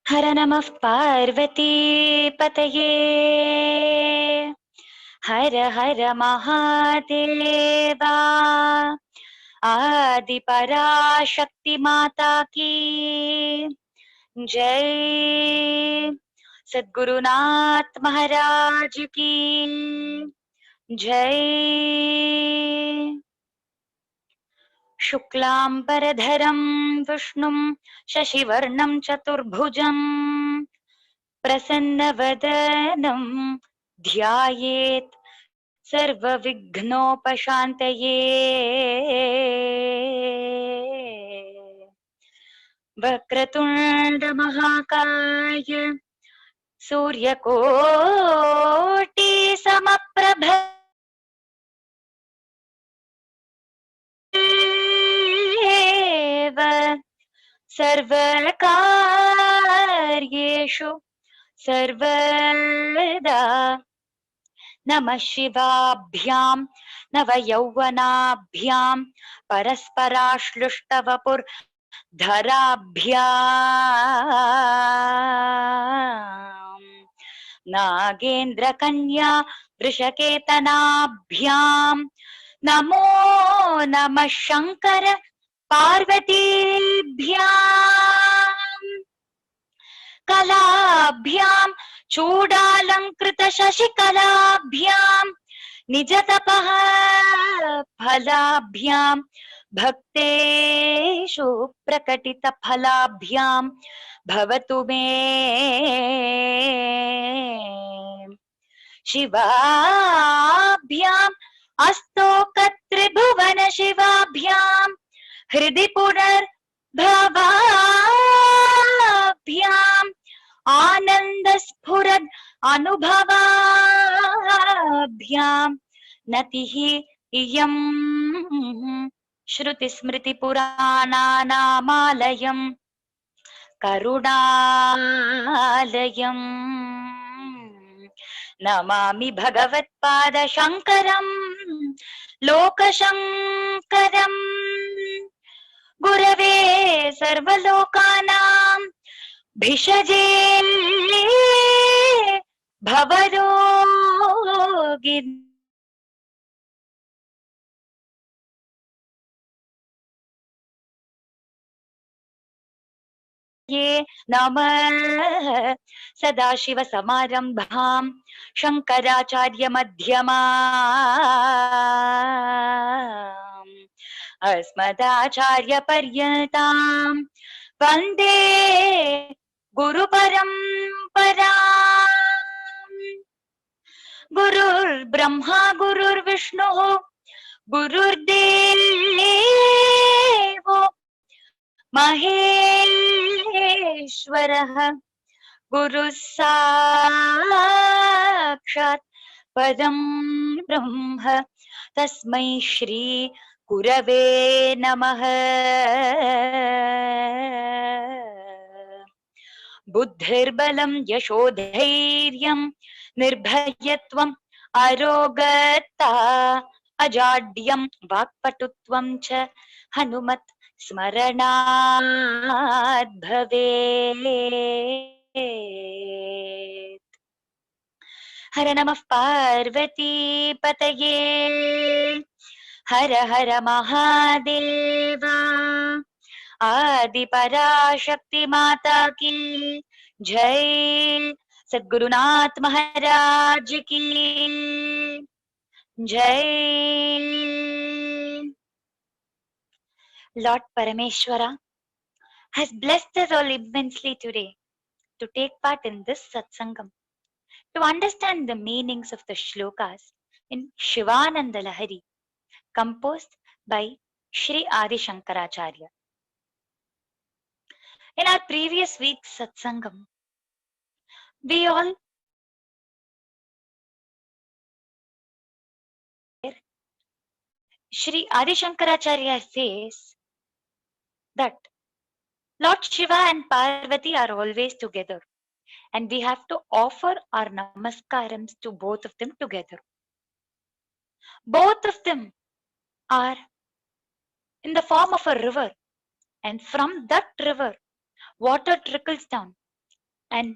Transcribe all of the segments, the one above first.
हर नमः पार्वती पतये। हर हर महादेवा। आदि पराशक्ति माता की जय। सद्गुरुनाथ महाराज की जय। शुक्लांबरधरं विष्णुं शशिवर्णं चतुर्भुजं प्रसन्नवदनं ध्यायेत् सर्वविघ्नोपशान्तये। वक्रतुण्ड महाकाय सूर्यकोटि समप्रभ सर्वकार्येषु सर्वदा। नमः शिवाभ्यां नवयौवनाभ्यां परस्पराश्लिष्टवपुर्धराभ्यां नागेन्द्रकन्या वृषकेतनाभ्यां नमो नमः शंकर पार्वतीभ्यां कलाभ्यां चूडालंकृत शशिकलाभ्यां निजतपः फलाभ्यां भक्तेषु प्रकटित फलाभ्यां भवतु मे शिवाभ्याम् अस्तोकत्रिभुवन शिवाभ्यां हृदि पुनर्भवाभ्याम् आनंद स्फुरद अनुभवाभ्याम् नतिः इयं श्रुति स्मृति पुराणानामालयम् करुणालयम् नमामि भगवत्पाद शंकरम् लोकशंकरम् गुरवे सर्वलोकानां भिषजे भवरोगिन् ये नमः सदाशिव समारंभां शंकराचार्य मध्यमाम् अस्मदाचार्य पर्यन्तां वन्दे गुरुपरम्पराम्। गुरुर्ब्रह्मा गुरुर्विष्णुः गुरुर्देवो महेश्वरः गुरुः साक्षात् परं ब्रह्म तस्मै श्री गुरवे नमः। बुद्धिर्बलं यशोधैर्यं निर्भयत्वम् अरोगता अजाड्यं वाक्पटुत्वं च हनुमत् स्मरणात् भवेत्। हर नमः पार्वती पतये। हर हर महादेवा। आदि पराशक्ति माता की जय। सद्गुरुनाथ महाराज की जय। Lord Parameshwara has blessed us all immensely today to take part in this satsangam, to understand the meanings of the shlokas in Shivananda Lahari, composed by Sri Adi Shankaracharya. In our previous week's satsangam, we all Sri Adi Shankaracharya says that Lord Shiva and Parvati are always together, and we have to offer our namaskarams to both of them together. Both of them are in the form of a river, and from that river water trickles down And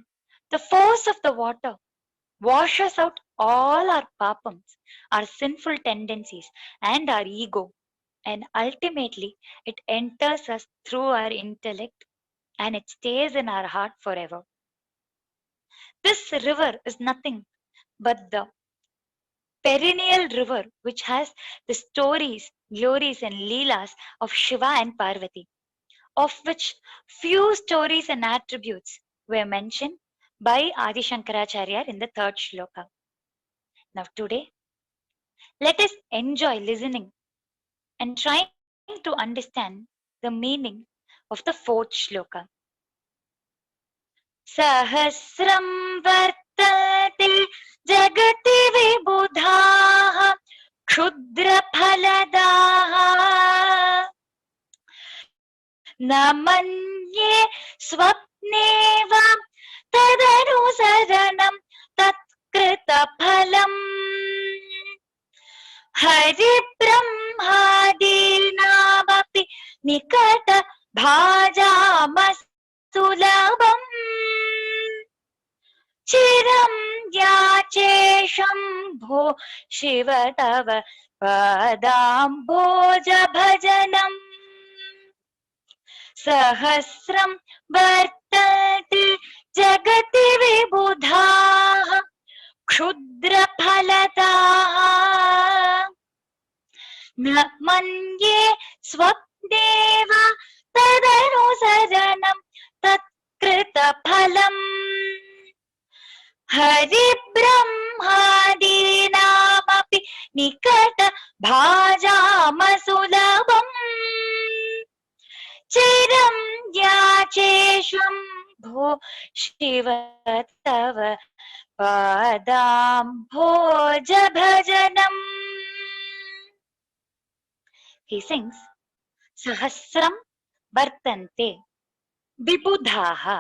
the force of the water washes out all our papams, our sinful tendencies, and our ego. And ultimately, it enters us through our intellect and it stays in our heart forever. This river is nothing but the perennial river which has the stories, glories, and leelas of Shiva and Parvati, of which few stories and attributes were mentioned by Adi Shankaracharya in the third shloka. Now, today, let us enjoy listening and trying to understand the meaning of the fourth shloka. सहस्रं वर्तते जगति विबुधाः क्षुद्रफलदाः न मन्ये स्वप्ने वा तदनुसरणं तत्कृतफलम् हरिब्रह्मादीनामपि निकट भाजामसुलभम् चिरं याचे शम्भो शिव तव पादाम्भोज भजनम् सहस्रं वर्तते जगति विबुधाः क्षुद्रफलदाः न मन्ये स्वप्ने वा तदनुसरणं तत्कृतफलम् हरिब्रह्मादीनामपि निकट भाजामसुलभम् चिरं याचे शम्भो शिव तव पादाम्भोज भजनम्. He sings, Sahasram Vartante Vibudhaha.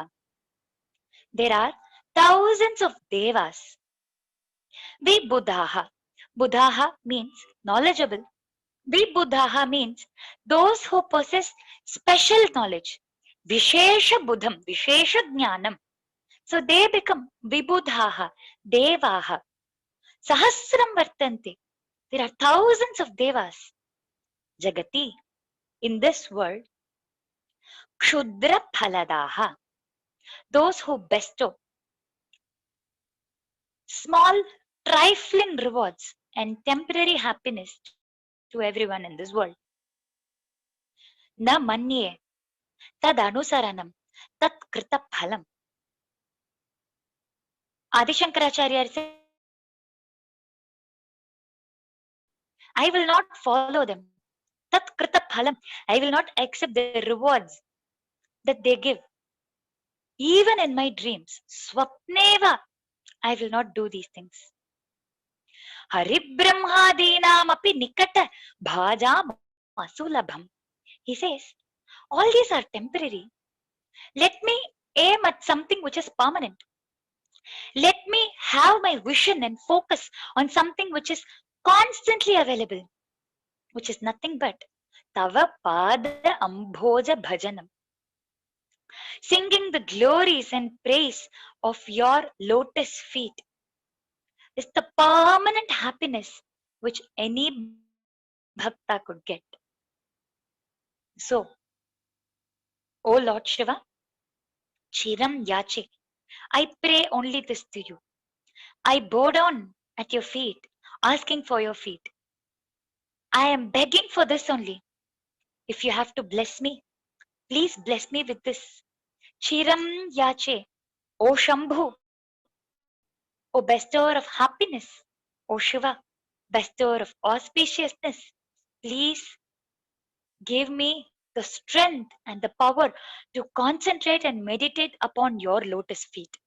There are thousands of devas. Vibudhaha. Budhaha means knowledgeable. Vibudhaha means those who possess special knowledge. Vishesha Budham, Vishesha Jnanam. So they become Vibudhaha, Devaha. Sahasram Vartante. There are thousands of devas. Jagati, in this world, Kshudra Phaladaha. Those who bestow small, trifling rewards and temporary happiness to everyone in this world. Na manye tad anusaranam tat krita phalam. Adi Shankaracharya says, I will not follow them. Tat krita phalam. I will not accept the rewards that they give. Even in my dreams, swapneva, I will not do these things. Haribrahmadinam api nikata bhajam asulabham. He says, all these are temporary. Let me aim at something which is permanent. Let me have my vision and focus on something which is constantly available, which is nothing but Tava Pada Ambhoja Bhajanam. Singing the glories and praise of your lotus feet is the permanent happiness which any bhakta could get. So, O Lord Shiva, Chiram Yache, I pray only this to you. I bow down at your feet, asking for your feet. I am begging for this only. If you have to bless me, please bless me with this. Chiram Yache, O Shambhu, O bestower of happiness, O Shiva, bestower of auspiciousness, please give me the strength and the power to concentrate and meditate upon your lotus feet.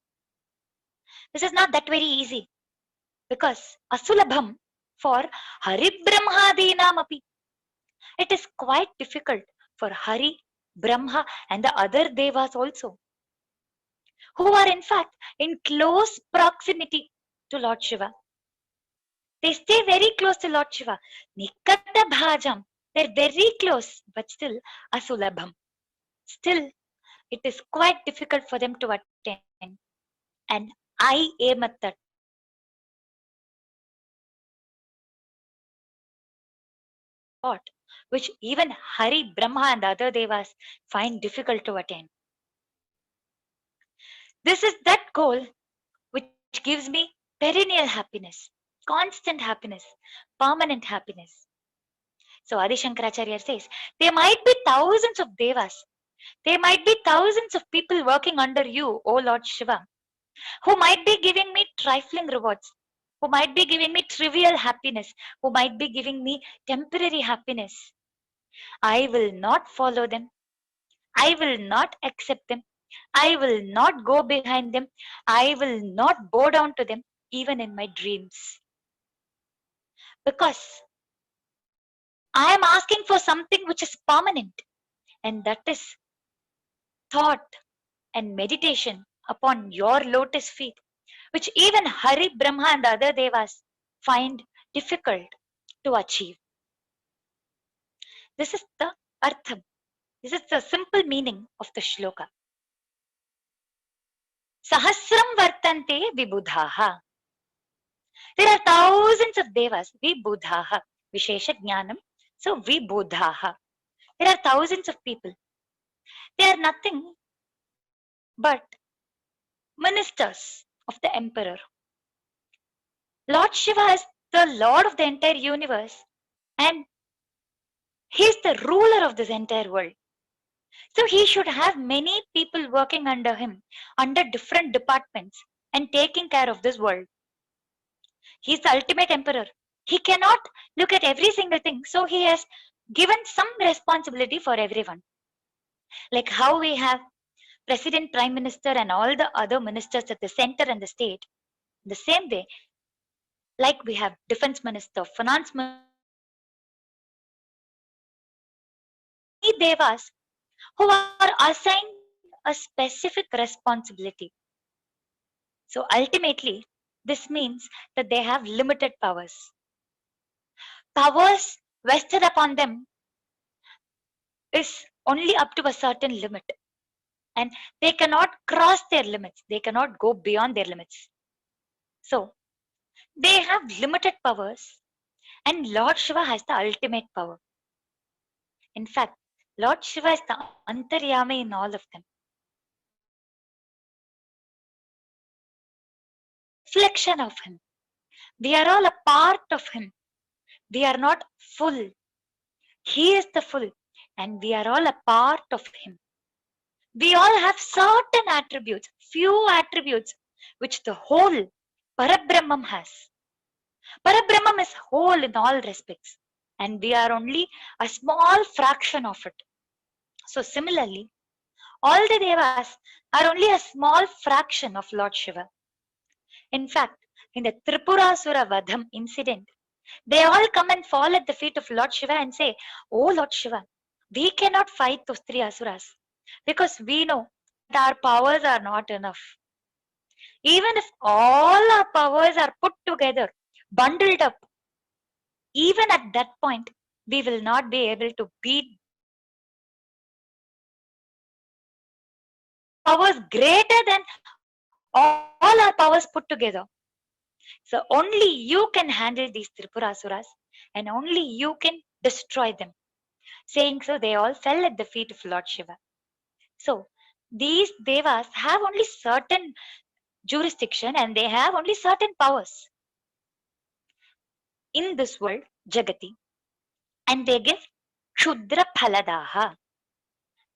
This is not that very easy because asulabham for Haribrahmadinam api. It is quite difficult for Hari, Brahma and the other devas also, who are in fact in close proximity to Lord Shiva. They stay very close to Lord Shiva. Nikata bhajam. They're very close, but still asulabham. Still, it is quite difficult for them to attain. and I aim at that. Thought, which even Hari, Brahma, and other devas find difficult to attain. This is that goal which gives me perennial happiness, constant happiness, permanent happiness. So Adi Shankaracharya says, there might be thousands of devas, there might be thousands of people working under you, O Lord Shiva, who might be giving me trifling rewards, who might be giving me trivial happiness, who might be giving me temporary happiness. I will not follow them. I will not accept them. I will not go behind them. I will not bow down to them, even in my dreams. Because I am asking for something which is permanent, and that is thought and meditation upon your lotus feet, which even Hari, Brahma, and other devas find difficult to achieve. This is the artham. This is the simple meaning of the shloka. Sahasram vartante vibudhaha. There are thousands of devas, vibudhaha, Vishesha Jnanam. So vibudhaha. There are thousands of people. They are nothing but ministers of the emperor. Lord Shiva is the Lord of the entire universe, and he is the ruler of this entire world. So he should have many people working under him, under different departments, and taking care of this world. He is the ultimate emperor. He cannot look at every single thing, so he has given some responsibility for everyone. Like how we have president, prime minister, and all the other ministers at the center and the state. The same way, like we have defense minister, finance minister, devas who are assigned a specific responsibility. So ultimately, this means that they have limited powers. Powers vested upon them is only up to a certain limit, and they cannot cross their limits. They cannot go beyond their limits. So they have limited powers, and Lord Shiva has the ultimate power. In fact, Lord Shiva is the Antaryami in all of them. Reflection of him. We are all a part of him. We are not full. He is the full, and we are all a part of him. We all have certain attributes, few attributes, which the whole Parabrahman has. Parabrahman is whole in all respects, and we are only a small fraction of it. So similarly, all the devas are only a small fraction of Lord Shiva. In fact, in the Tripurasura Vadham incident, they all come and fall at the feet of Lord Shiva and say, "Oh Lord Shiva, we cannot fight those three asuras because we know that our powers are not enough. Even if all our powers are put together, bundled up, even at that point, we will not be able to beat powers greater than all our powers put together. So only you can handle these Tripurasuras and only you can destroy them." Saying so, they all fell at the feet of Lord Shiva. So these devas have only certain jurisdiction and they have only certain powers in this world, Jagati, and they give Kshudra Phaladaha.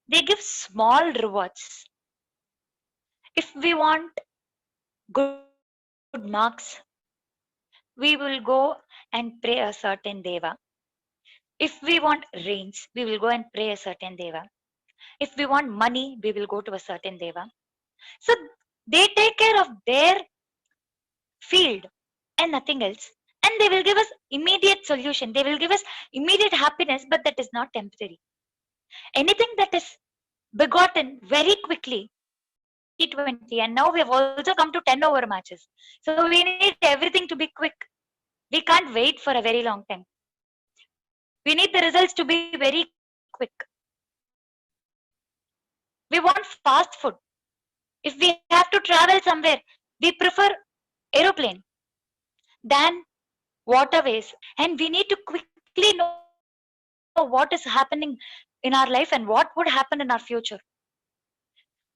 They give small rewards. If we want good marks, we will go and pray a certain deva. If we want rains, we will go and pray a certain deva. If we want money, we will go to a certain deva. So they take care of their field and nothing else. And they will give us immediate solution. They will give us immediate happiness, but that is not temporary. Anything that is begotten very quickly, T20, and now we have also come to 10 over matches. So we need everything to be quick. We can't wait for a very long time. We need the results to be very quick. We want fast food. If we have to travel somewhere, We prefer aeroplane than waterways, and we need to quickly know what is happening in our life and what would happen in our future.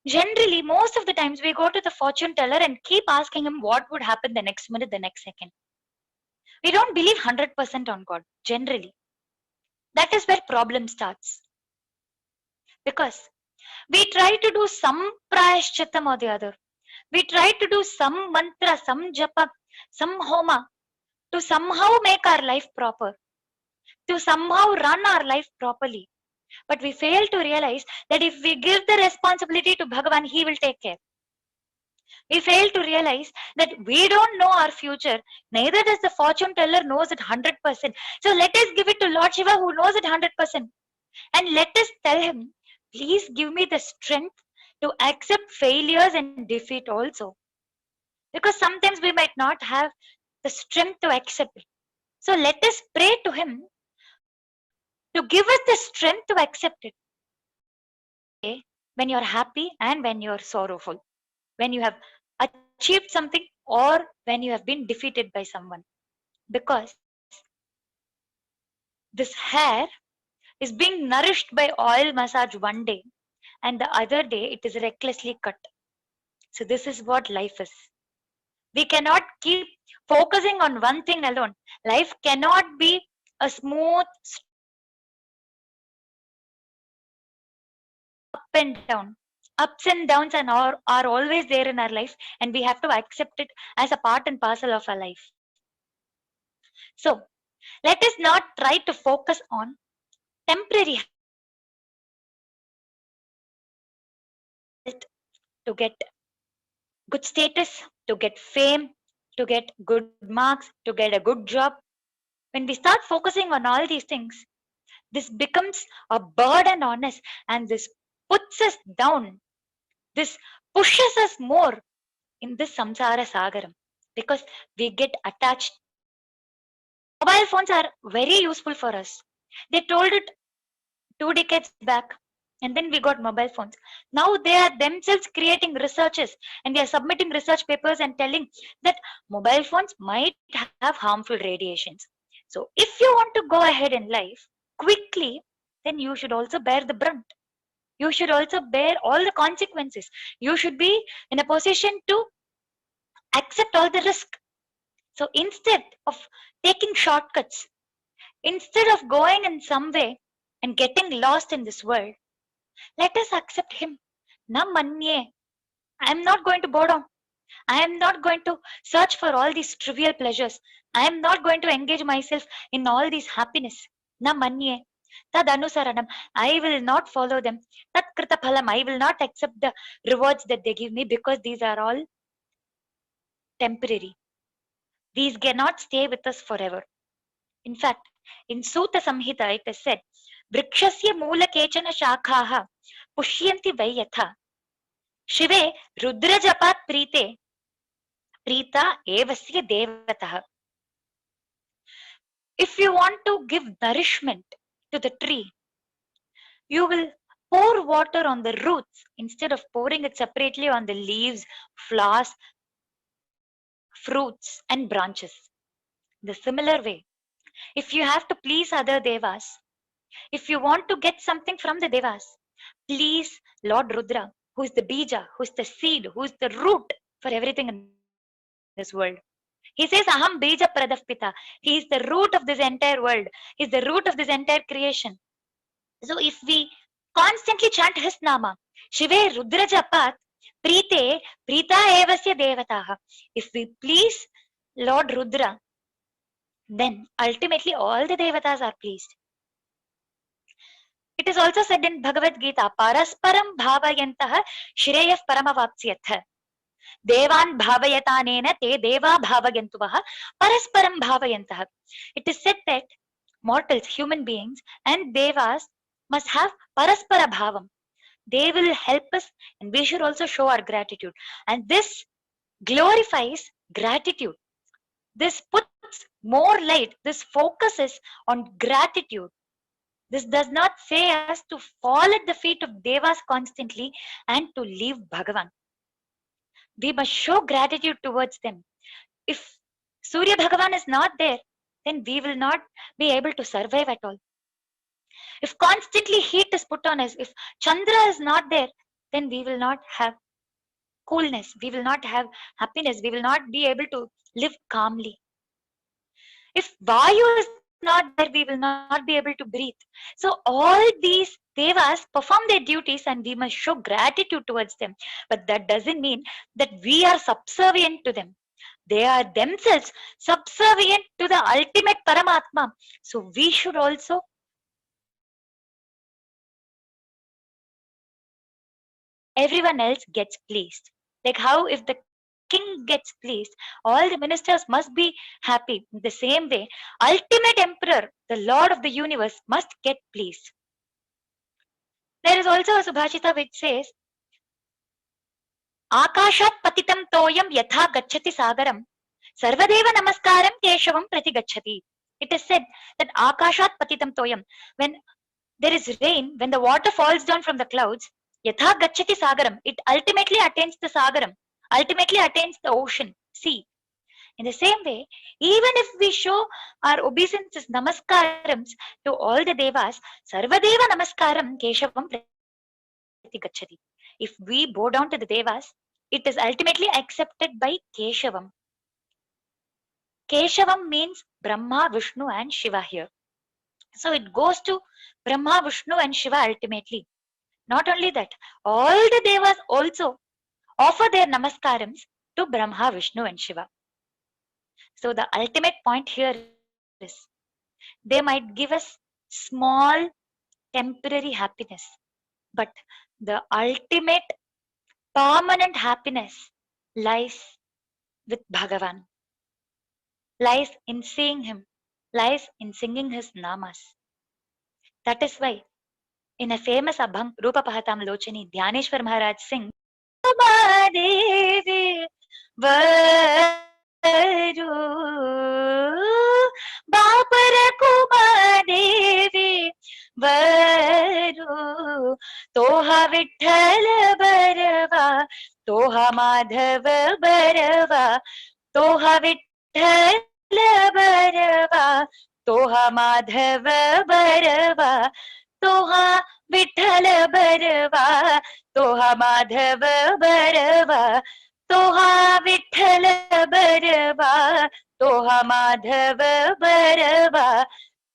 Generally, most of the times we go to the fortune teller and keep asking him what would happen the next minute, the next second. We don't believe 100% on God, generally. That is where problem starts. Because we try to do some prayashchitam or the other. We try to do some mantra, some japa, some homa to somehow make our life proper, to somehow run our life properly. But we fail to realize that if we give the responsibility to Bhagavan, he will take care. We fail to realize that we don't know our future, neither does the fortune teller knows it 100%. So let us give it to Lord Shiva who knows it 100%. And let us tell him, please give me the strength to accept failures and defeat also. Because sometimes we might not have the strength to accept it. So let us pray to him to give us the strength to accept it. Okay, when you're happy and when you're sorrowful, when you have achieved something or when you have been defeated by someone. Because this hair is being nourished by oil massage one day and the other day it is recklessly cut. So this is what life is. We cannot keep focusing on one thing alone. Life cannot be a smooth, straight up and down. Ups and downs are always there in our life, and we have to accept it as a part and parcel of our life. So let us not try to focus on temporary health to get good status, to get fame, to get good marks, to get a good job. When we start focusing on all these things, this becomes a burden on us and this puts us down. This pushes us more in this samsara sagaram because we get attached. Mobile phones are very useful for us. They told it 2 decades back, and then we got mobile phones. Now they are themselves creating researches and they are submitting research papers and telling that mobile phones might have harmful radiations. So if you want to go ahead in life quickly, then you should also bear the brunt. You should also bear all the consequences. You should be in a position to accept all the risk. So instead of taking shortcuts, instead of going in some way and getting lost in this world, let us accept him. Na manye. I am not going to bow down. I am not going to search for all these trivial pleasures. I am not going to engage myself in all these happiness. Na manye. Tad anusaranam. I will not follow them. Tat krita phalam. I will not accept the rewards that they give me because these are all temporary. These cannot stay with us forever. In fact, in Sutta Samhita it is said, Vrikshasya moola kechana shakhaha pushyanti vai yatha. Shive rudrajapat prite prita evasya devatah. If you want to give nourishment to the tree, you will pour water on the roots instead of pouring it separately on the leaves, flowers, fruits, and branches. The similar way, if you have to please other devas, if you want to get something from the devas, please Lord Rudra, who is the bija, who is the seed, who is the root for everything in this world. He says, Aham bija pradapita. He is the root of this entire world. He is the root of this entire creation. So if we constantly chant his nama, Shive Rudra Japat, Prite, Prita Evasya Devataha. If we please Lord Rudra, then ultimately all the devatas are pleased. It is also said in Bhagavad Gita, Parasparam Bhavayantaha Shreyah Paramavapsyatha. Devan Bhavayatanena Te Deva Bhavayantuvaha Parasparam Bhavayantaha. It is said that mortals, human beings, and devas must have Paraspara Bhavam. They will help us, and we should also show our gratitude. And this glorifies gratitude. This puts more light, this focuses on gratitude. This does not say us to fall at the feet of devas constantly and to leave Bhagavan. We must show gratitude towards them. If Surya Bhagavan is not there, then we will not be able to survive at all. If constantly heat is put on us, if Chandra is not there, then we will not have coolness, we will not have happiness, we will not be able to live calmly. If Vayu is not there, we will not be able to breathe. So all these devas perform their duties and we must show gratitude towards them. But that doesn't mean that we are subservient to them. They are themselves subservient to the ultimate Paramatma. So we should also everyone else gets pleased. Like how if the king gets pleased, all the ministers must be happy. In the same way, ultimate emperor, the lord of the universe, must get pleased. There is also a Subhashita which says, Akashat patitam toyam yatha gachati sagaram, sarvadeva namaskaram keshavam prati gachati. It is said that Akashat patitam toyam, when there is rain, when the water falls down from the clouds, yatha gachati sagaram, it ultimately attains the sagaram, ultimately attains the ocean, sea. In the same way, even if we show our obeisances, namaskarams to all the devas, sarvadeva namaskaram keshavam prati gachati. If we bow down to the devas, it is ultimately accepted by Keshavam. Keshavam means Brahma, Vishnu, and Shiva here. So it goes to Brahma, Vishnu, and Shiva ultimately. Not only that, all the devas also offer their namaskarams to Brahma, Vishnu, and Shiva. So the ultimate point here is they might give us small temporary happiness, but the ultimate permanent happiness lies with Bhagavan, lies in seeing him, lies in singing his namas. That is why in a famous Abhang Rupa Pahatam Lochani, Dhyaneshwar Maharaj sings Devi Varu Bapara Devi Varu Toha Vithala Barava Toha Madhava Barava Toha Vithala Barava Toha Madhava Barava Toha Vithala Barava Toha Madhava Barava Toha Vithala Barava Toha Madhava Barava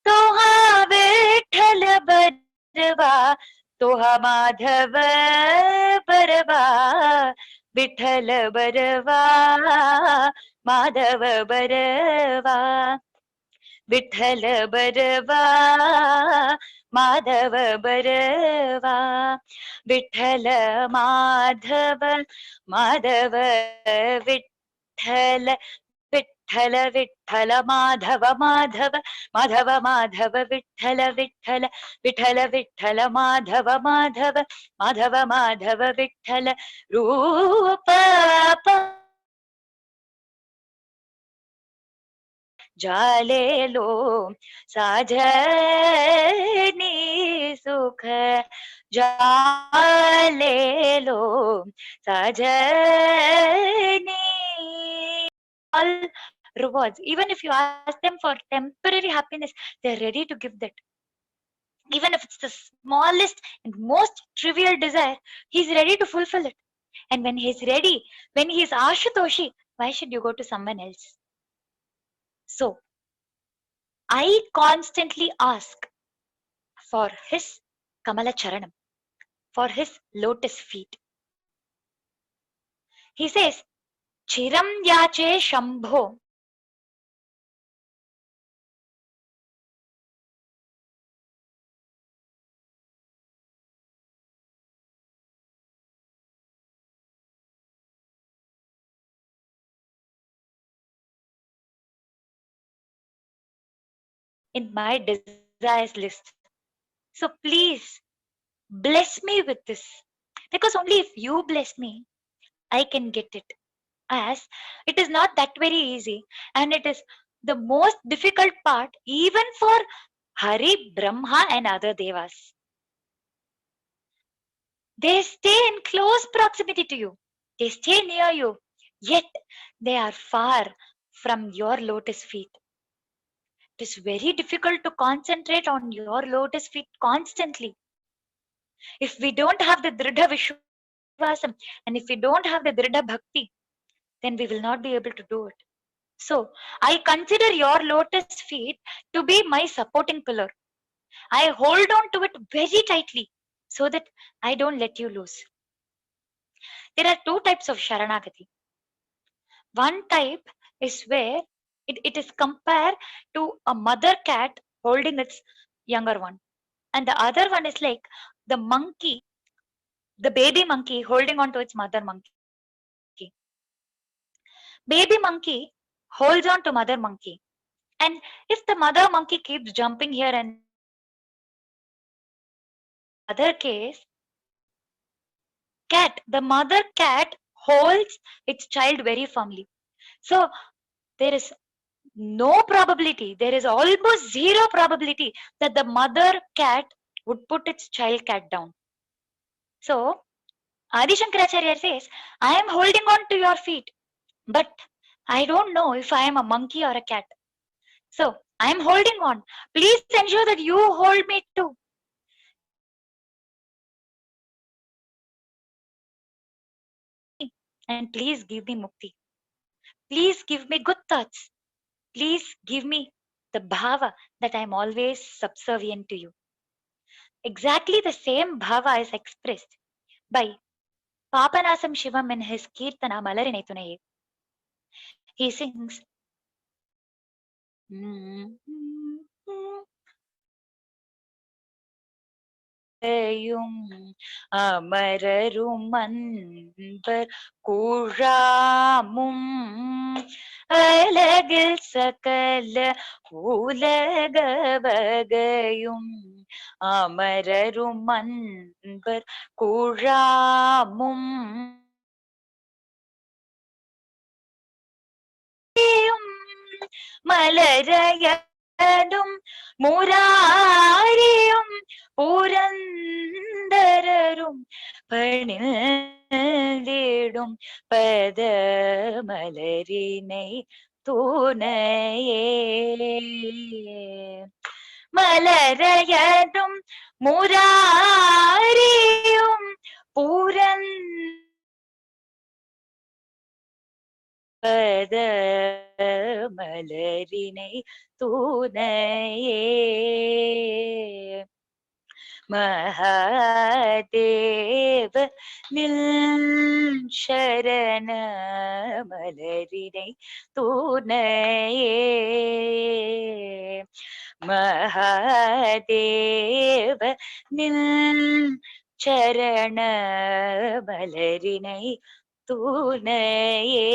Toha Vithala Barava Toha Madhava Barava Vithala Barava Madhava Barava Vithala Barava Madhava Barava Vithala Madhava Madhava Vithala Vithala Vithala Madhava Madhava Madhava Madhava Vithala Vithala Vithala Vithala Madhava Madhava Madhava Madhava Vithala Rupa जाले लो साजनी सुख जाले लो साजनी all rewards even if you ask them for temporary happiness they're ready to give that even if it's the smallest and most trivial desire he's ready to fulfill it and when he's ready when he's Ashutoshi why should you go to someone else so I constantly ask for his Kamala Charanam, for his lotus feet. He says, Chiram Yache Shambho. In my desires list. So please bless me with this. Because only if you bless me, I can get it. As it is not that very easy and it is the most difficult part even for Hari, Brahma and other devas. They stay in close proximity to you. They stay near you, yet they are far from your lotus feet. It is very difficult to concentrate on your lotus feet constantly. If we don't have the Dridha Vishwasam and if we don't have the Dridha Bhakti, then we will not be able to do it. So, I consider your lotus feet to be my supporting pillar. I hold on to it very tightly so that I don't let you loose. There are two types of Sharanagati. One type is where it is compared to a mother cat holding its younger one. And the other one is like the monkey, the baby monkey holding on to its mother monkey. Baby monkey holds on to mother monkey. And if the mother monkey keeps jumping here and there, in the other case, the mother cat holds its child very firmly. So there is no probability, there is almost zero probability that the mother cat would put its child cat down. So Adi Shankaracharya says, I am holding on to your feet, but I don't know if I am a monkey or a cat. So I am holding on. Please ensure that you hold me too. And please give me mukti. Please give me good thoughts. Please give me the bhava that I am always subservient to you. Exactly the same bhava is expressed by Papanasam Shivam in his Kirtana Malarinai Tunaye. He sings, அமரரும் அன்பர் கூழாமும் அலகில் சகல உலக வகையும் அமரரும் அன்பர் கூழாமும் மலரையடும் முராரியும் புரந்தரரும் பணிந்திடும் பத மலரினை துணையே மலரையடும் முராரியும் பத மலரினை துணையே மகாதேவ நில் சரண மலரினை துணையே மகாதேவ நில் சரண மலரினை துணையே.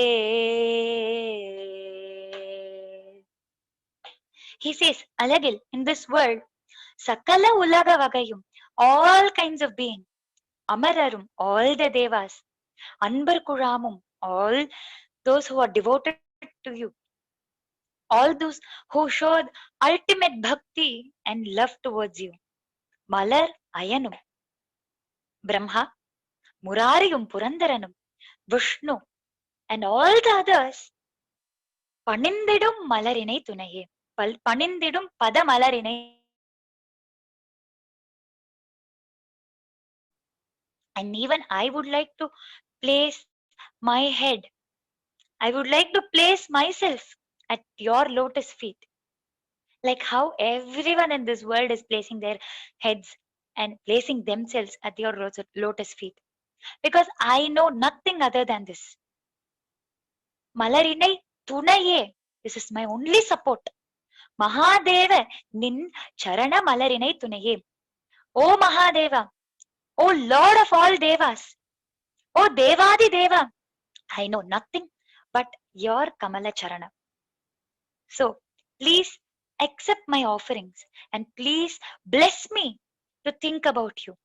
He says, Alagil, in this world, Sakala Ulaga Vagayum, all kinds of being, Amararum, all the Devas, Anbar Kuramum, all those who are devoted to you, all those who showed ultimate bhakti and love towards you, Malar Ayanum, Brahma, Murariyum Purandaranum, Vishnu, and all the others, Panindidum Malarinai Tunaye, Panindidum Pada Malarinai. And even I would like to place my head, I would like to place myself at your lotus feet. Like how everyone in this world is placing their heads and placing themselves at your lotus feet. Because I know nothing other than this. Malarinai Tunaye, this is my only support. Mahadeva Nin Charana Malarinai Tunaye. O Mahadeva, O Lord of all Devas, O Devadi Deva, I know nothing but your Kamala Charana. So please accept my offerings and please bless me to think about you.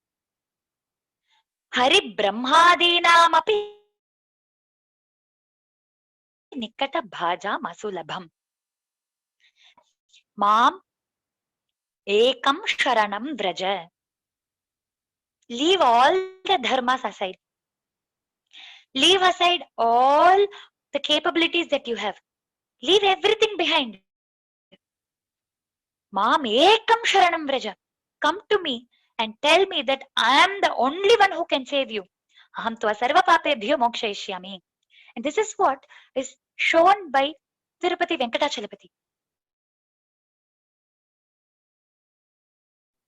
Hari Brahmadinamapi Nikata Bhaja Masulabham. Mam Ekam Sharanam Vraja. Leave all the dharmas aside. Leave aside all the capabilities that you have. Leave everything behind. Mam ekam sharanam vraja. Come to me and tell me that I am the only one who can save you. Aham tva sarva papebhyo mokshayishyami. And this is what is shown by Tirupati Venkatachalapati.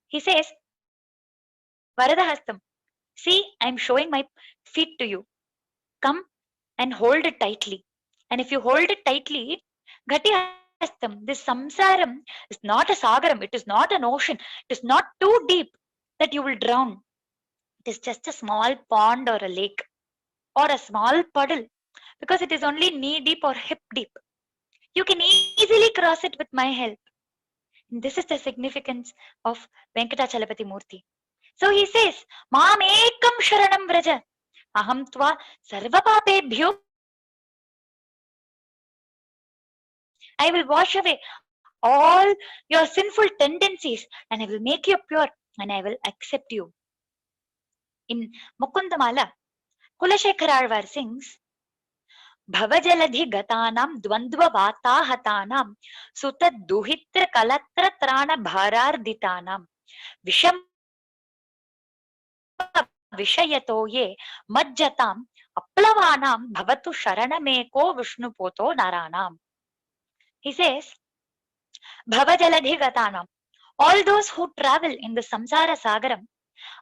He says, Varadahastam, see, I am showing my feet to you. Come and hold it tightly. And if you hold it tightly, Ghatihastam, this samsaram is not a sagaram, it is not an ocean, it is not too deep that you will drown. It is just a small pond or a lake or a small puddle because it is only knee deep or hip deep. You can easily cross it with my help. And this is the significance of Venkatachalapati Murti. So he says, Mam ekam sharanam vraja. Aham tva sarva papebhyo. I will wash away all your sinful tendencies and I will make you pure and I will accept you. In Mukundamala, Kulashekara Alvar sings, भवजलधि गतानां द्वन्द्व वाताहतानां सुतद्दुहित्र कलत्र त्राण भारार्दितानां विषम विषयतो ये मज्जतां अप्लवानां भवतु शरणमेको विष्णुपोतो नराणाम्. He says, Bhavajaladhi gatanam. All those who travel in the samsara sagaram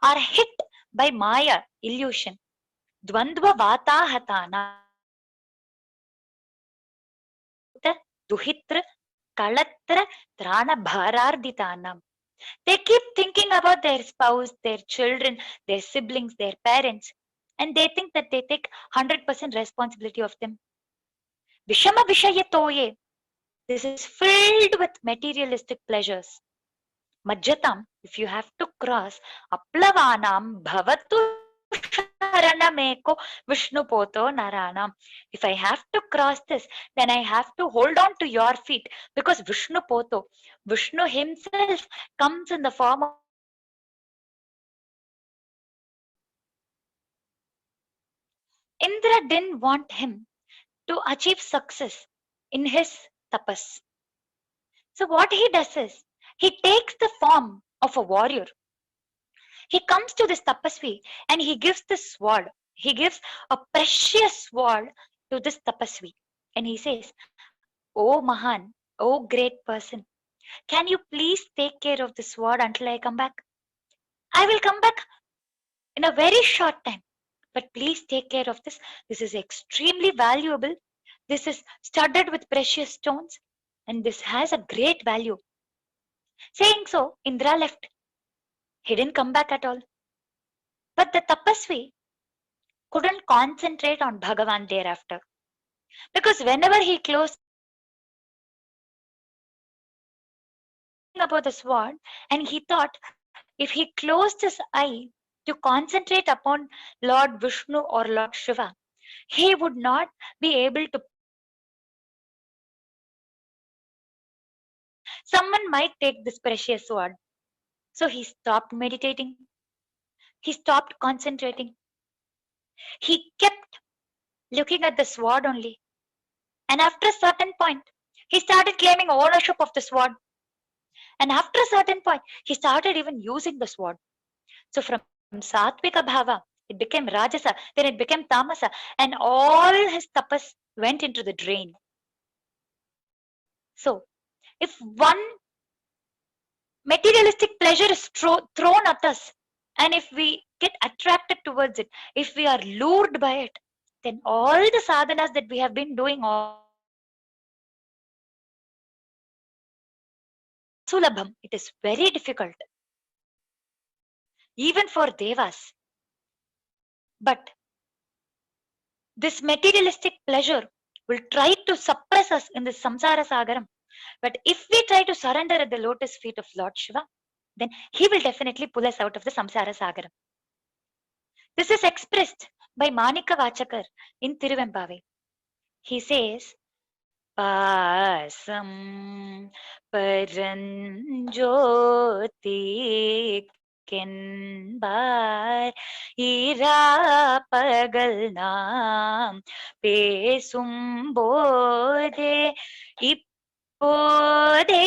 are hit by maya, illusion. Dvandva vatahatana. Duhitra kalatra trana bhararditanam. They keep thinking about their spouse, their children, their siblings, their parents, and they think that they take 100% responsibility of them. Vishama vishayatoye. This is filled with materialistic pleasures. Majjatam, if you have to cross, Aplavanam bhavatu sharanameko Vishnupoto naranam. If I have to cross this, then I have to hold on to your feet because Vishnupoto, Vishnu himself comes in the form of Indra didn't want him to achieve success in his tapas. So what he does is, he takes the form of a warrior. He comes to this tapasvi and he gives this sword. He gives a precious sword to this tapasvi. And he says, Oh Mahan, oh great person, can you please take care of the sword until I come back? I will come back in a very short time. But please take care of this. This is extremely valuable. This is studded with precious stones. And this has a great value. Saying so, Indra left. He didn't come back at all. But the tapasvi couldn't concentrate on Bhagavan thereafter. Because whenever he closed about the sword and he thought if he closed his eye to concentrate upon Lord Vishnu or Lord Shiva, he would not be able to. Someone might take this precious sword. So he stopped meditating. He stopped concentrating. He kept looking at the sword only. And after a certain point, he started claiming ownership of the sword. And after a certain point, he started even using the sword. So from Satvika Bhava, it became Rajasa, then it became Tamasa, and all his tapas went into the drain. So, if one materialistic pleasure is thrown at us, and if we get attracted towards it, if we are lured by it, then all the sadhanas that we have been doing all sulabham, it is very difficult, even for devas. But this materialistic pleasure will try to suppress us in this samsara sagaram. But if we try to surrender at the lotus feet of Lord Shiva, then he will definitely pull us out of the samsara sagaram. This is expressed by Manika Vachakar in Tiruvembave. He says, Pasam Paranjoti என்பார். இரா பகல் நாம் பேசும் போதே இப்போதே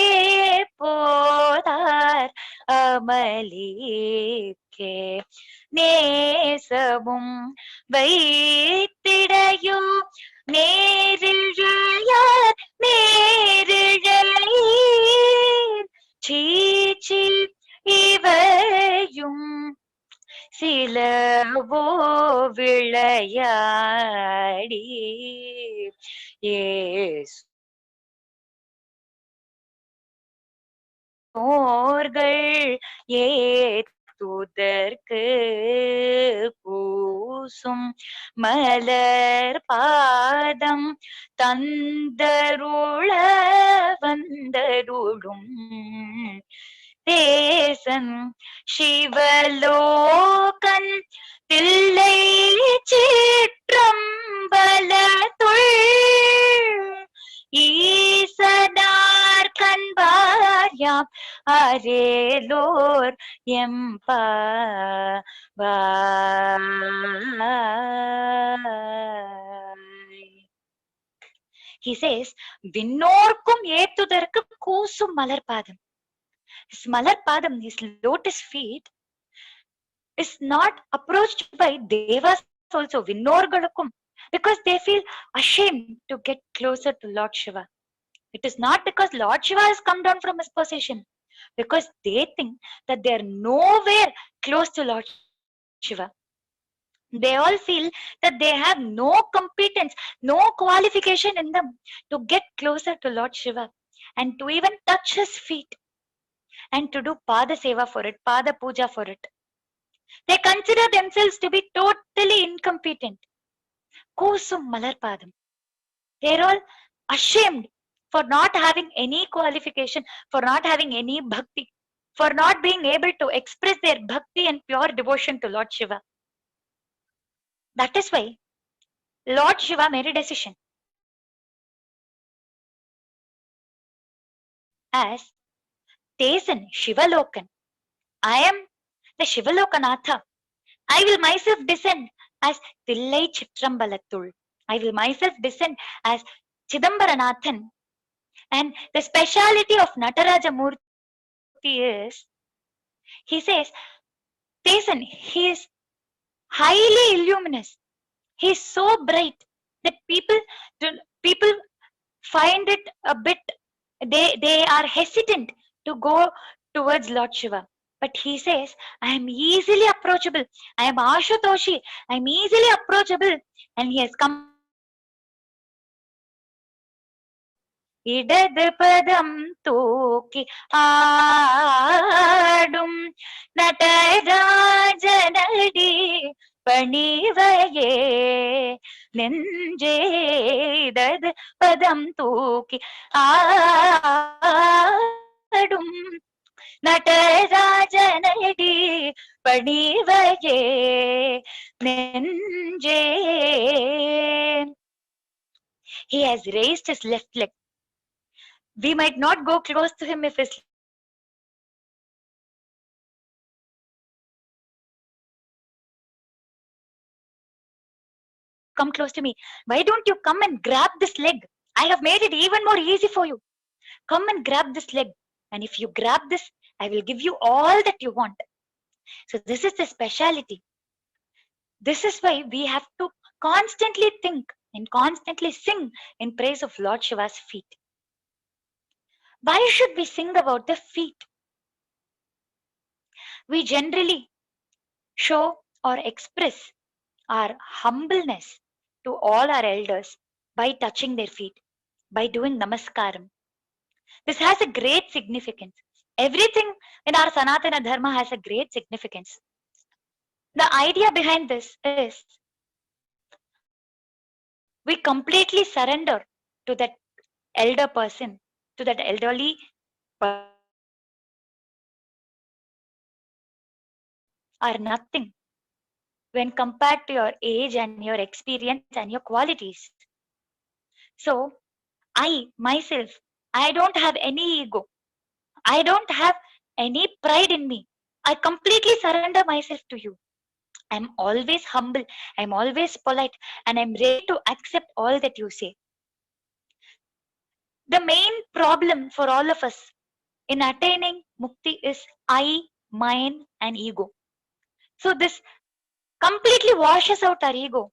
போதார் அமளிக்கே நேசமும் வைத்திடையும் நேரிழையார் நேரிழையீர் சீச்சி இவையும் சிலவோ விளையாடி ஏசோர்கள் ஏத்துதற்கு பூசும் மலர் பாதம் தந்தருள வந்தருளும் தேசன் சிவலோகன் தில்லை சிற்றம்பலத்துள் ஈசனார் கண்பார்யாம் அரேலோர் எம்பாவாய். He says, விண்ணோர்க்கும் ஏத்துதற்கு கூசும் மலர்பாதம். His malarpadam, his lotus feet, is not approached by devas also, vinnorgalukkum, because they feel ashamed to get closer to Lord Shiva. It is not because Lord Shiva has come down from his position, because they think that they are nowhere close to Lord Shiva. They all feel that they have no competence, no qualification in them to get closer to Lord Shiva and to even touch his feet and to do pada seva for it, pada puja for it. They consider themselves to be totally incompetent. Kusum malarpadam. They're all ashamed for not having any qualification, for not having any bhakti, for not being able to express their bhakti and pure devotion to Lord Shiva. That is why Lord Shiva made a decision. As Tesan Shivalokan, I am the Shivalokanatha. I will myself descend as Tillai Chitrambalathul. I will myself descend as Chidambaranathan. And the speciality of Nataraja Murthy is, he says, Tesan, he is highly illuminous. He is so bright that people find it a bit, they are hesitant to go towards Lord Shiva. But he says, I am easily approachable. I am Ashutoshi. I am easily approachable. And he has come. இடது பதம் தூக்கி ஆடும் நடராஜனடி பணிவையே நெஞ்சே இடது பதம் தூக்கி ஆடும் நடராஜனடி பணிவையே நெஞ்சே. He has raised his left leg. We might not go close to him if his come close to me. Why don't you come and grab this leg? I have made it even more easy for you. Come and grab this leg. And if you grab this, I will give you all that you want. So this is the speciality. This is why we have to constantly think and constantly sing in praise of Lord Shiva's feet. Why should we sing about the feet? We generally show or express our humbleness to all our elders by touching their feet, by doing namaskaram. This has a great significance. Everything in our Sanatana Dharma has a great significance. The idea behind this is we completely surrender to that elder person, to that elderly person, are nothing when compared to your age and your experience and your qualities. So I myself, I don't have any ego. I don't have any pride in me. I completely surrender myself to you. I'm always humble, I'm always polite, and I'm ready to accept all that you say. The main problem for all of us in attaining mukti is I, mine, and ego. So this completely washes out our ego,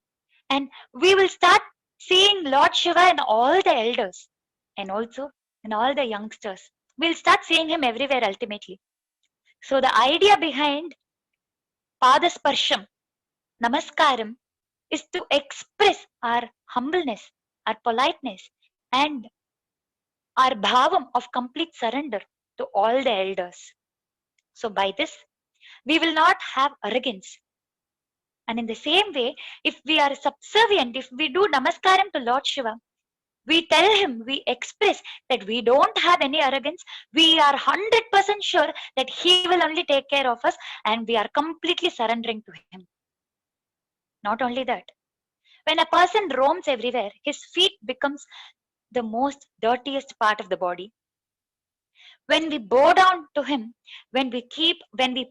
and we will start seeing Lord Shiva and all the elders, and also in all the youngsters. We'll start seeing him everywhere ultimately. So the idea behind Padasparsham, Namaskaram, is to express our humbleness, our politeness, and our bhavam of complete surrender to all the elders. So by this, we will not have arrogance. And in the same way, if we are subservient, if we do namaskaram to Lord Shiva, we tell him, we express that we don't have any arrogance. We are 100% sure that he will only take care of us, and we are completely surrendering to him. Not only that, when a person roams everywhere, his feet becomes the most dirtiest part of the body. When we bow down to him, when we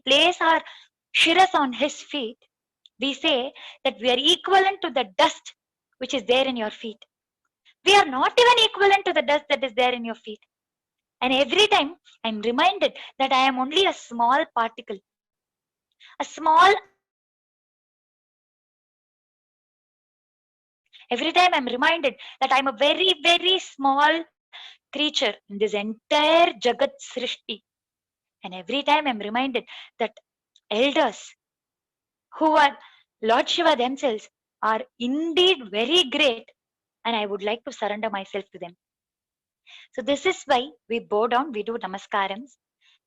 place our shiras on his feet, we say that we are equivalent to the dust which is there in your feet. We are not even equivalent to the dust that is there in your feet. And every time I'm reminded that I am only a small particle, a small every time I'm reminded that I'm a very, very small creature in this entire Jagat Srishti. And every time I'm reminded that elders who are Lord Shiva themselves are indeed very great, and I would like to surrender myself to them. So this is why we bow down, we do namaskarams.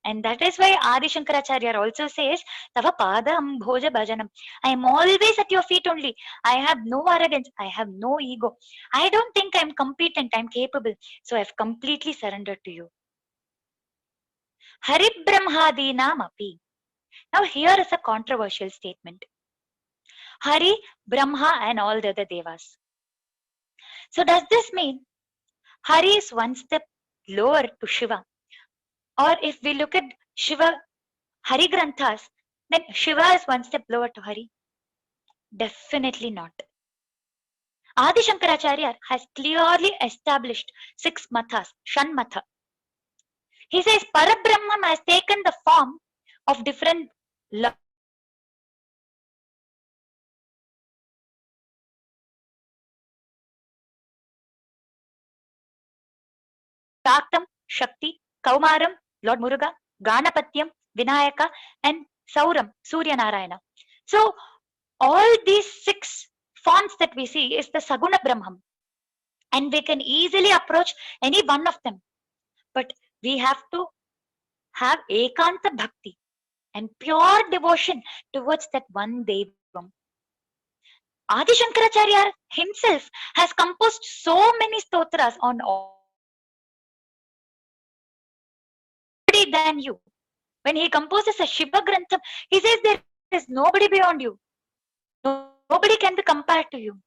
And that is why Adi Shankaracharya also says, Tava padam bhoja bhajanam. I am always at your feet only. I have no arrogance. I have no ego. I don't think I'm competent. I'm capable. So I've completely surrendered to you. Hari Brahmadinam api. Now here is a controversial statement. Hari, Brahma, and all the other devas. So does this mean Hari is one step lower to Shiva? Or if we look at Shiva Hari Granthas, then Shiva is one step lower to Hari? Definitely not. Adi Shankaracharya has clearly established 6 mathas, Shan Matha. He says Parabrahman has taken the form of different Shaktam, Shakti, Kaumaram, Lord Muruga, Ganapatyam, Vinayaka, and Sauram, Surya Narayana. So all these 6 forms that we see is the Saguna Brahman, and we can easily approach any one of them. But we have to have Ekanta Bhakti and pure devotion towards that one Devam. Adi Shankaracharya himself has composed so many stotras on than you. When he composes a Shiva Grantham, he says there is nobody beyond you. Nobody can be compared to you.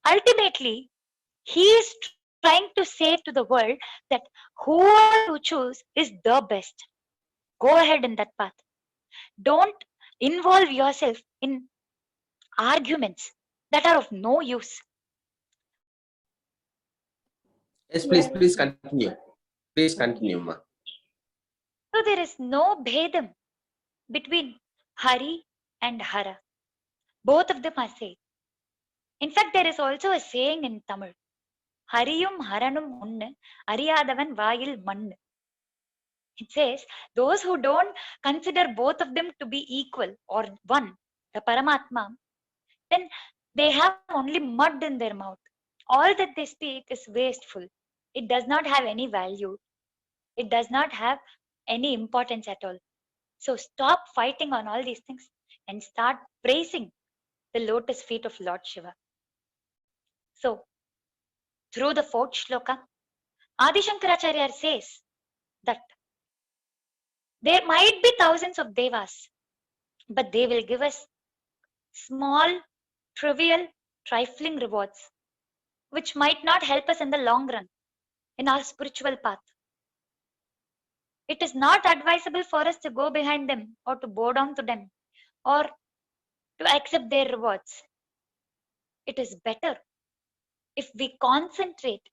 Ultimately, he is trying to say to the world that whoever you choose is the best. Go ahead in that path. Don't involve yourself in arguments that are of no use. Yes, please continue. Please continue, ma. So there is no bhedam between Hari and Hara. Both of them are same. In fact, there is also a saying in Tamil. Hariyum Haranum Unnu, Ariyadavan Vayil Mannu. It says, those who don't consider both of them to be equal or one, the Paramatma, then they have only mud in their mouth. All that they speak is wasteful. It does not have any value. It does not have any importance at all. So stop fighting on all these things and start praising the lotus feet of Lord Shiva. So through the 4th shloka, Adi Shankaracharya says that there might be thousands of devas, but they will give us small, trivial, trifling rewards, which might not help us in the long run in our spiritual path. It is not advisable for us to go behind them or to bow down to them or to accept their rewards. It is better if we concentrate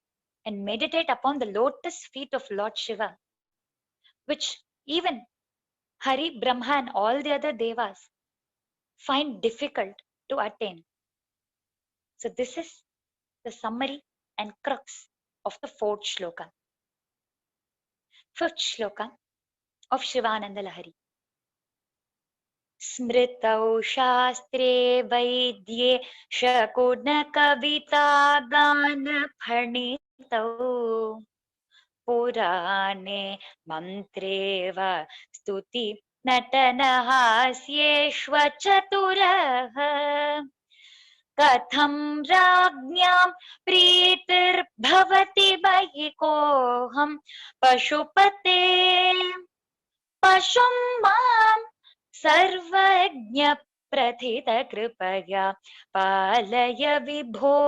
and meditate upon the lotus feet of Lord Shiva, which even Hari, Brahma, and all the other devas find difficult to attain. So, this is the summary and crux of the fourth shloka. Fifth shloka of Shivananda Lahari. स्मृतौ शास्त्रे वैद्ये शकुनकवितागानफणितौ पुराणे मन्त्रे वा स्तुति नटनहास्येष्वचतुरः कथं राज्ञां प्रीतिर्भवति मयि कोऽहं पशुपते पशुं मां सर्वज्ञ प्रथित कृपया पालय विभो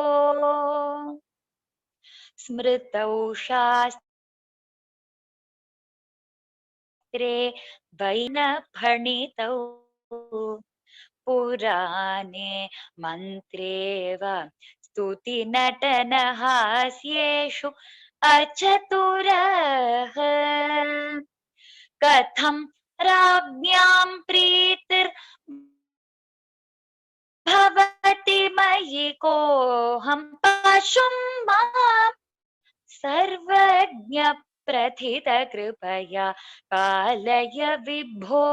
स्मृतौ शास्त्रे वैन फणितौ पुराणे मन्त्रे वा स्तुति नटन हास्येषु अचतुरः कथं राज्ञां प्रीतिर्भवति मयि कोऽहं पशुं मां सर्वज्ञ प्रथित कृपया पालय विभो.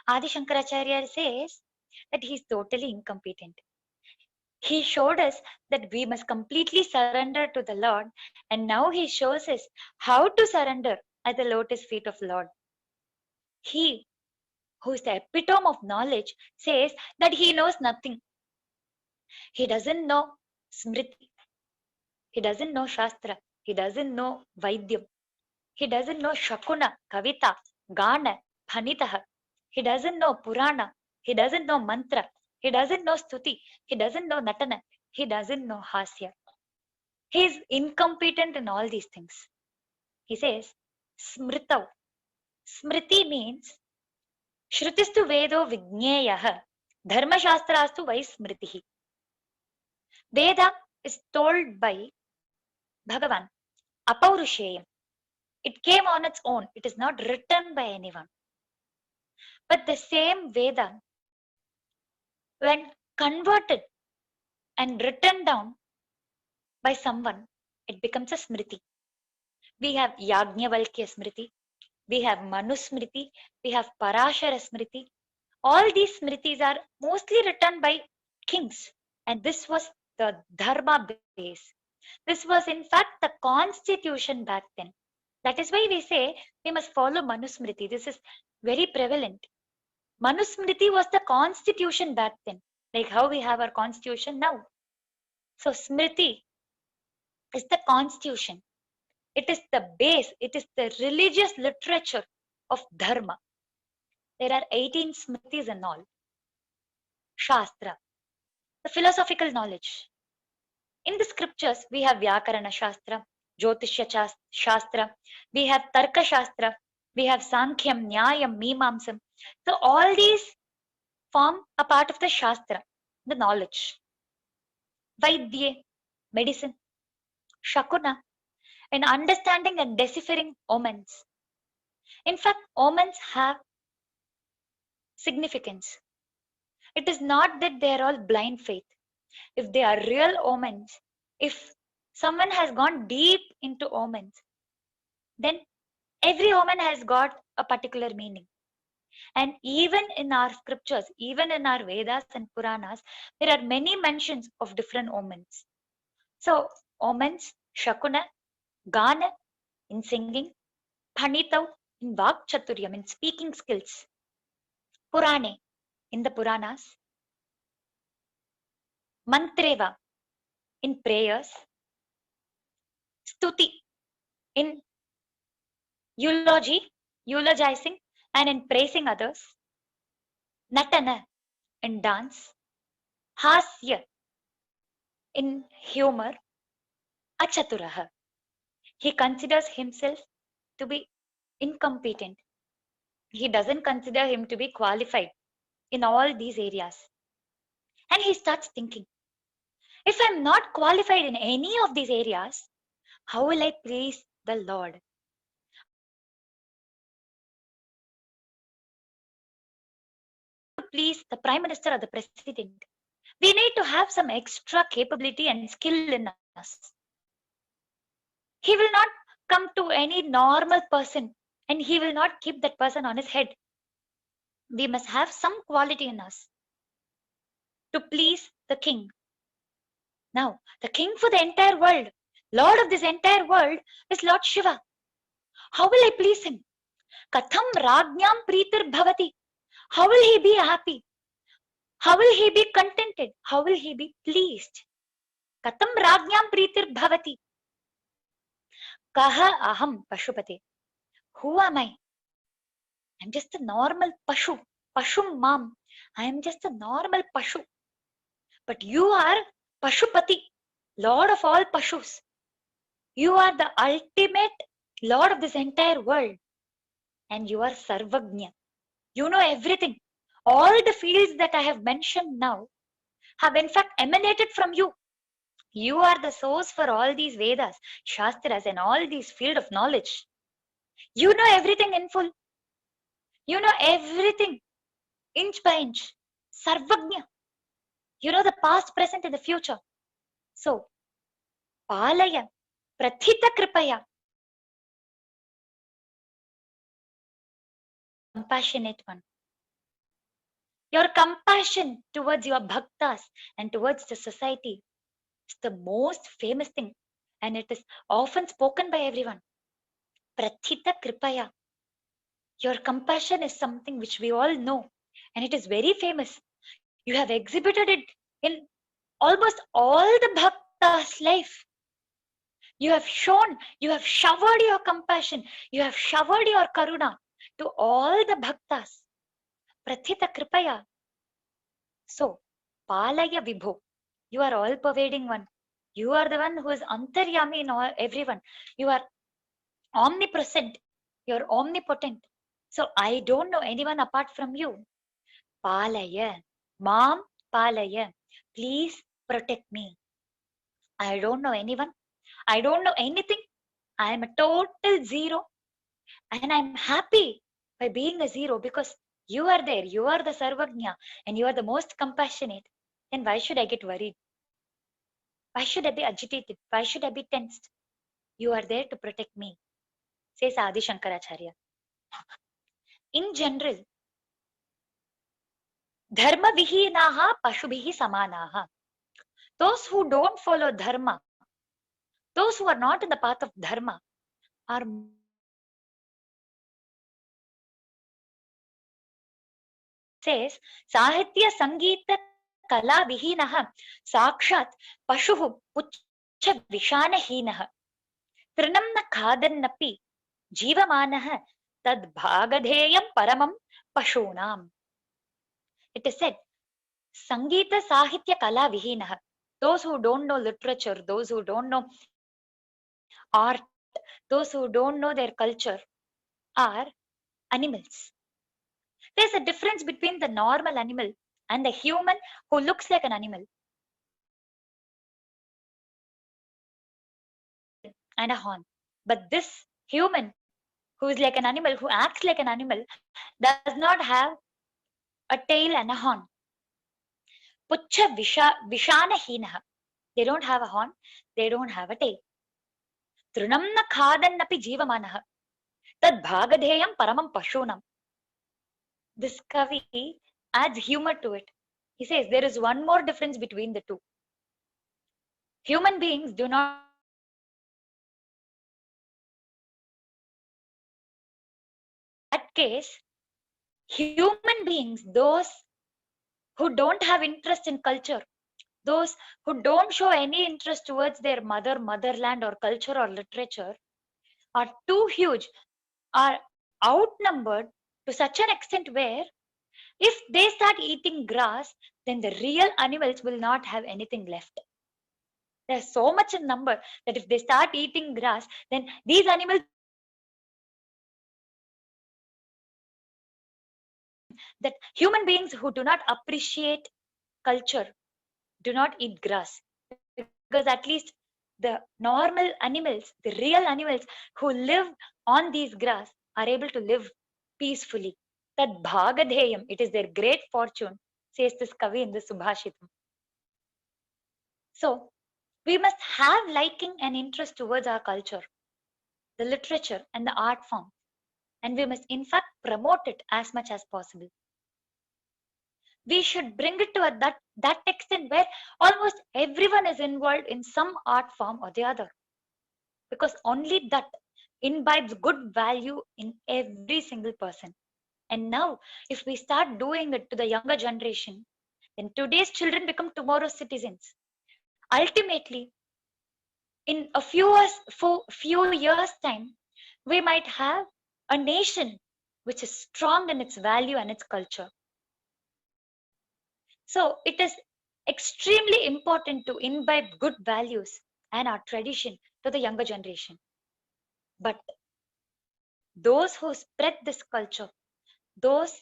Adi Shankaracharya says that he is totally incompetent. He showed us that we must completely surrender to the Lord, and now he shows us how to surrender at the lotus feet of Lord. He, who is the epitome of knowledge, says that he knows nothing. He doesn't know Smriti. He doesn't know Shastra. He doesn't know Vaidyam. He doesn't know Shakuna, Kavita, Gana, Phanitaha. He doesn't know Purana. He doesn't know Mantra. He doesn't know Stuti. He doesn't know Natana. He doesn't know Hasya. He is incompetent in all these things. He says, Smritav. Smriti means Shrutistu Vedo Vigneyaha. Dharma Shastrastu Vai Smritihi. Veda is told by Bhagavan, Apaurusheyam. It came on its own. It is not written by anyone. But the same Veda, when converted and written down by someone, it becomes a Smriti. We have Yajnavalkya Smriti, we have Manu Smriti, we have Parashara Smriti. All these Smritis are mostly written by kings, and this was the Dharma base. This was in fact the constitution back then. That is why we say we must follow Manu Smriti. This is very prevalent. Manu Smriti was the constitution back then, like how we have our constitution now. So Smriti is the constitution. It is the base. It is the religious literature of Dharma. There are 18 Smritis in all. Shastra, the philosophical knowledge. In the scriptures, we have Vyakarana Shastra, Jyotishya Shastra, we have Tarka Shastra, we have Sankhyam, Nyayam, Mimamsam. So all these form a part of the Shastra, the knowledge. Vaidye, medicine. Shakuna, in understanding and deciphering omens. In fact, omens have significance. It is not that they are all blind faith. If they are real omens, if someone has gone deep into omens, then every omen has got a particular meaning. And even in our scriptures, even in our Vedas and Puranas, there are many mentions of different omens. So, omens, Shakuna, Gana in singing, Phanitav in Vak Chaturyam in speaking skills, Purane in the Puranas, Mantreva in prayers, Stuti in eulogy, eulogizing and in praising others, Natana in dance, Hasya in humor, Achaturaha. He considers himself to be incompetent. He doesn't consider him to be qualified in all these areas. And he starts thinking, if I'm not qualified in any of these areas, how will I please the Lord? To please the Prime Minister or the President, we need to have some extra capability and skill in us. He will not come to any normal person and he will not keep that person on his head. We must have some quality in us to please the king. Now, the king for the entire world, Lord of this entire world, is Lord Shiva. How will I please him? Katham rajnyam preetir bhavati. How will he be happy? How will he be contented? How will he be pleased? Katham rajnyam preetir bhavati. Kaha aham pashupate. Who am I? I'm just a normal pashu. Pashum mam. I am just a normal pashu. But you are Pashupati, Lord of all Pashus. You are the ultimate Lord of this entire world. And you are Sarvagnya. You know everything. All the fields that I have mentioned now have in fact emanated from you. You are the source for all these Vedas, Shastras, and all these field of knowledge. You know everything in full. You know everything, inch by inch. Sarvagnya. You know the past, present, and the future. So, Palaya, Prathita Kripaya. Compassionate one. Your compassion towards your bhaktas and towards the society is the most famous thing, and it is often spoken by everyone. Prathita Kripaya. Your compassion is something which we all know, and it is very famous. You have exhibited it in almost all the bhaktas' life. You have shown, you have showered your compassion, you have showered your karuna to all the bhaktas. Prathita Kripaya. So, Palaya Vibho, you are all pervading one. You are the one who is Antaryami in all, everyone. You are omnipresent. You are omnipotent. So, I don't know anyone apart from you. Palaya, Mom, Palaya, please protect me. I don't know anyone. I don't know anything. I am a total zero. And I'm happy by being a zero because you are there. You are the Sarvagnya and you are the most compassionate. Then why should I get worried? Why should I be agitated? Why should I be tensed? You are there to protect me, says Adi Shankaracharya. In general, dharma vihinaha pashubhihi samanaha. Those who don't follow dharma, those who are not in the path of dharma, are says Sahitya Sangeeta Kala Vihinaha Sakshat Pashuhu Pucha Vishanahinaha Trinam na Khadannapi Jivamanaha Tad Bhagadheyam Paramam Pashunam. It is said, Sangeeta Sahitya Kala Vihinaha. Those who don't know literature, those who don't know art, those who don't know their culture are animals. There's a difference between the normal animal and the human who looks like an animal. And a horn. But this human who is like an animal, who acts like an animal, does not have a tail and a horn. Pucha Vishana Hinaha. They don't have a horn, they don't have a tail. Trunamna Khadannapi Jivamanaha. Tad Bhagadheyam Paramam Pashunam. This Kavi adds humor to it. He says there is one more difference between the two. Human beings do not. In that case, human beings, those who don't have interest in culture, those who don't show any interest towards their motherland or culture or literature, are too huge, are outnumbered to such an extent where if they start eating grass, then the real animals will not have anything left. They're so much in number that if they start eating grass, then these animals that human beings who do not appreciate culture do not eat grass, because at least the normal animals, the real animals who live on these grass are able to live peacefully. That bhagadheyam, it is their great fortune, says this Kavi in the Subhashitam. So we must have liking and interest towards our culture, the literature and the art form, and we must in fact promote it as much as possible. We should bring it to that extent where almost everyone is involved in some art form or the other, because only that imbibes good value in every single person. And now, if we start doing it to the younger generation, then today's children become tomorrow's citizens. Ultimately, in a few years' time, we might have a nation which is strong in its value and its culture. So it is extremely important to imbibe good values and our tradition to the younger generation. But those who spread this culture, those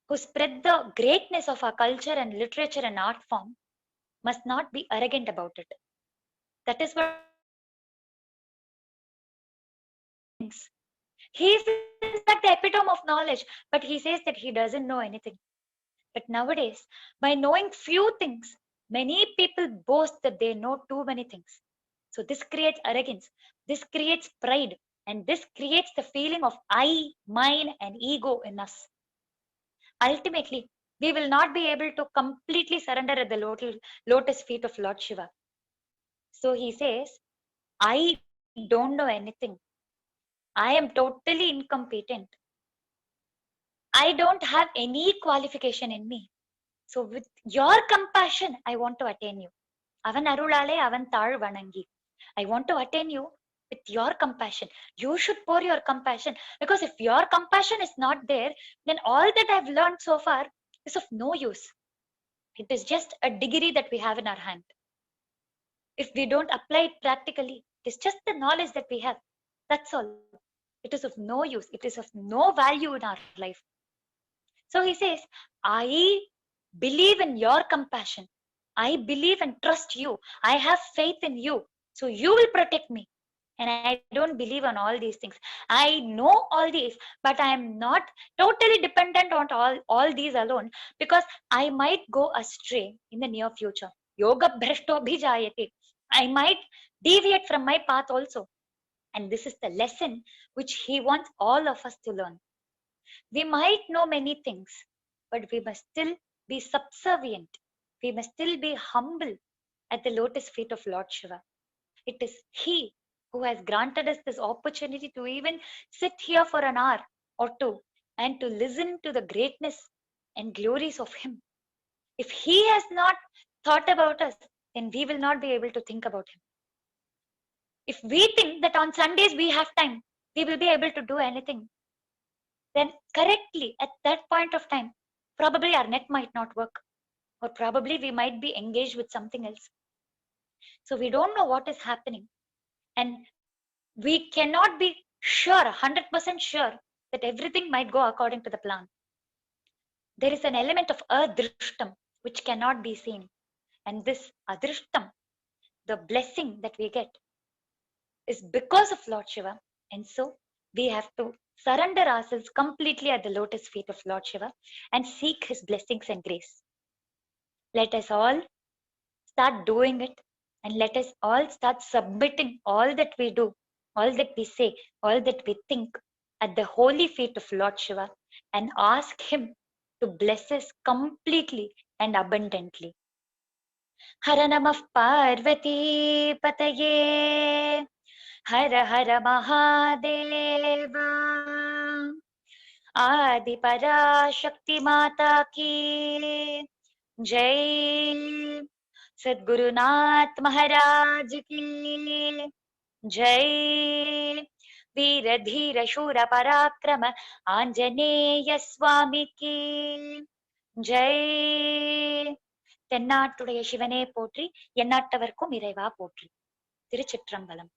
who spread the greatness of our culture and literature and art form, must not be arrogant about it. That is what he is like the epitome of knowledge, but he says that he doesn't know anything. But nowadays, by knowing few things, many people boast that they know too many things. So this creates arrogance, this creates pride, and this creates the feeling of I, mine, and ego in us. Ultimately, we will not be able to completely surrender at the lotus feet of Lord Shiva. So he says, I don't know anything. I am totally incompetent. I don't have any qualification in me. So with your compassion, I want to attain you. Avan arulale avan tal vanangi. I want to attain you with your compassion. You should pour your compassion, because if your compassion is not there, then all that I've learned so far is of no use. It is just a degree that we have in our hand. If we don't apply it practically, it is just the knowledge that we have. That's all. It is of no use. It is of no value in our life. So he says, I believe in your compassion. I believe and trust you. I have faith in you. So you will protect me. And I don't believe on all these things. I know all these, but I am not totally dependent on all these alone, because I might go astray in the near future. Yoga bhrashto bhijayate. I might deviate from my path also. And this is the lesson which he wants all of us to learn. We might know many things, but we must still be subservient. We must still be humble at the lotus feet of Lord Shiva. It is He who has granted us this opportunity to even sit here for an hour or two and to listen to the greatness and glories of Him. If He has not thought about us, then we will not be able to think about Him. If we think that on Sundays we have time, we will be able to do anything, then correctly at that point of time, probably our net might not work, or probably we might be engaged with something else. So we don't know what is happening, and we cannot be sure, 100% sure, that everything might go according to the plan. There is an element of adrishtam which cannot be seen, and this adrishtam, the blessing that we get, is because of Lord Shiva. And so we have to surrender ourselves completely at the lotus feet of Lord Shiva and seek his blessings and grace. Let us all start doing it, and let us all start submitting all that we do, all that we say, all that we think at the holy feet of Lord Shiva, and ask him to bless us completely and abundantly. Hara Namah Parvati Pataye, Hara Hara Mahadeva, Adi Parashakti Mata Ki Jai, Sadgurunath Maharaj Ki Jai, Veera Dheera Shura Parakrama Anjaneya Swami Ki Jai. தென்னாட்டுடைய சிவனே போற்றி, எந்நாட்டவர்க்கும் இறைவா போற்றி. திருச்சிற்றம்பலம்.